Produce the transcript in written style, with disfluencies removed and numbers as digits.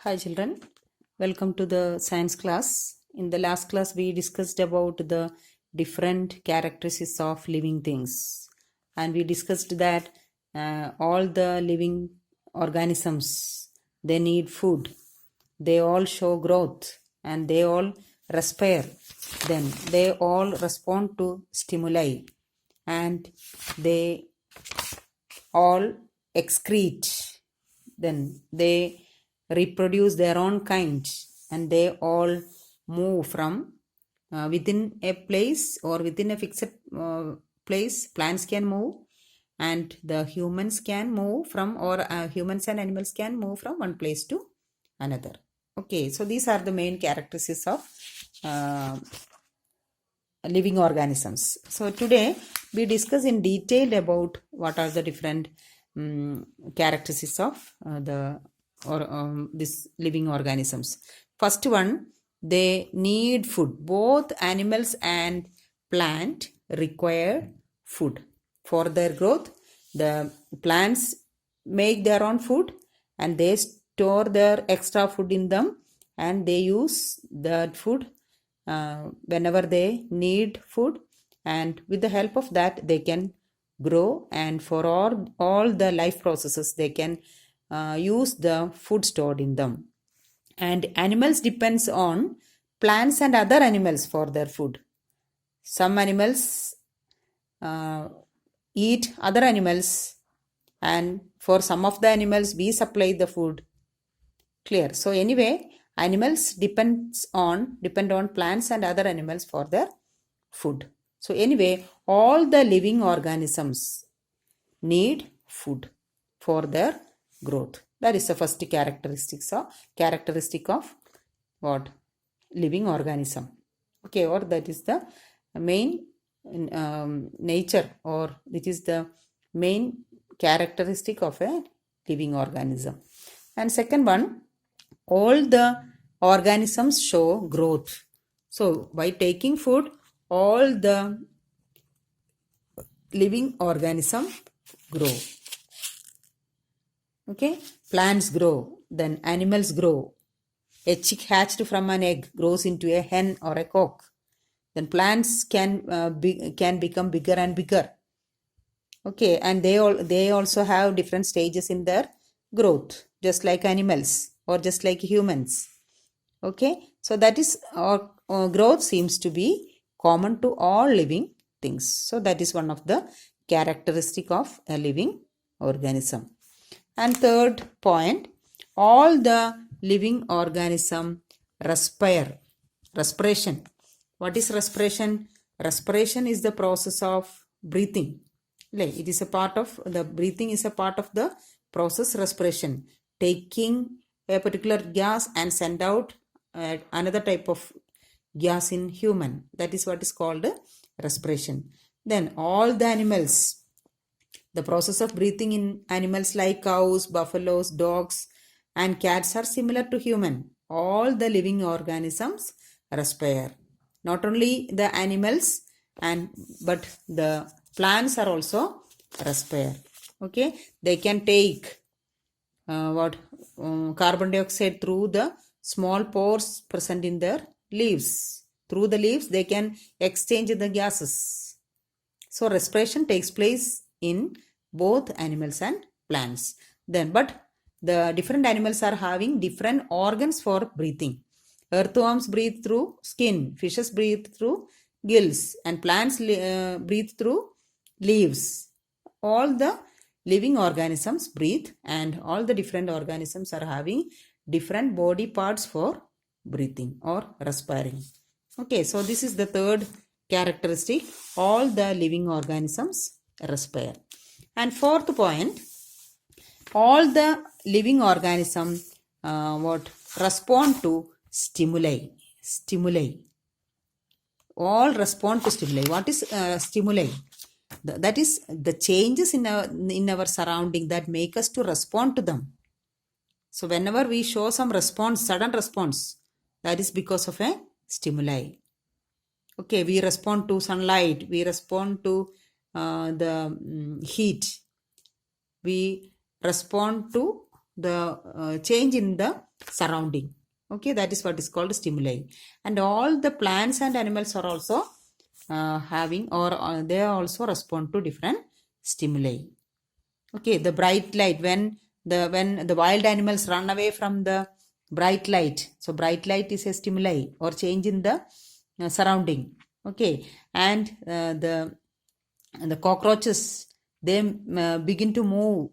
Hi children, welcome to the science class. In the last class we discussed about the different characteristics of living things, and we discussed that all the living organisms, they need food, they all show growth, and they all respire, then they all respond to stimuli, and they all excrete, then they reproduce their own kind, and they all move from within a place or within a fixed place. Plants can move, and the humans can move from, or humans and animals can move from one place to another. Okay, so these are the main characteristics of uh, living organisms. So today we discuss in detail about what are the different characteristics of this living organisms. First one, they need food. Both animals and plant require food for their growth. The plants make their own food, and they store their extra food in them, and they use that food whenever they need food, and with the help of that they can grow, and for all the life processes they can use the food stored in them. And animals depends on plants and other animals for their food. Some animals eat other animals, and for some of the animals we supply the food. Clear? So anyway, animals depend on plants and other animals for their food. So anyway, all the living organisms need food for their growth. That is the first characteristic of what? Living organism. Okay, or that is the main nature, or it is the main characteristic of a living organism. And second one, all the organisms show growth. So by taking food, all the living organisms grow. Okay, plants grow, then animals grow. A chick hatched from an egg grows into a hen or a cock. Then plants can become bigger and bigger. Okay, and they also have different stages in their growth, just like animals or just like humans. Okay, so that is growth seems to be common to all living things. So that is one of the characteristic of a living organism. And third point, all the living organism respire. Respiration. What is respiration? Respiration is the process of breathing. It is a part of the breathing is a part of the process respiration, taking a particular gas and send out another type of gas in human. That is what is called respiration. Then all the animals, the process of breathing in animals like cows, buffaloes, dogs, and cats are similar to human. All the living organisms respire. Not only the animals but the plants are also respire. Okay, they can take carbon dioxide through the small pores present in their leaves. Through the leaves they can exchange the gases. So respiration takes place in both animals and plants. But the different animals are having different organs for breathing. Earthworms breathe through skin, fishes breathe through gills, and plants breathe through leaves. All the living organisms breathe, and all the different organisms are having different body parts for breathing or respiring. Okay, so this is the third characteristic. All the living organisms respire. And fourth point, all the living organisms respond to stimuli. All respond to stimuli. What is stimuli? That is the changes in our surrounding that make us to respond to them. So whenever we show some response, sudden response, that is because of a stimuli. Okay, we respond to sunlight, we respond to the heat, we respond to the change in the surrounding. Okay, that is what is called stimuli. And all the plants and animals are also having, or they also respond to different stimuli. Okay, the bright light, when the wild animals run away from the bright light, so bright light is a stimuli or change in the surrounding. Okay, and the cockroaches, they begin to move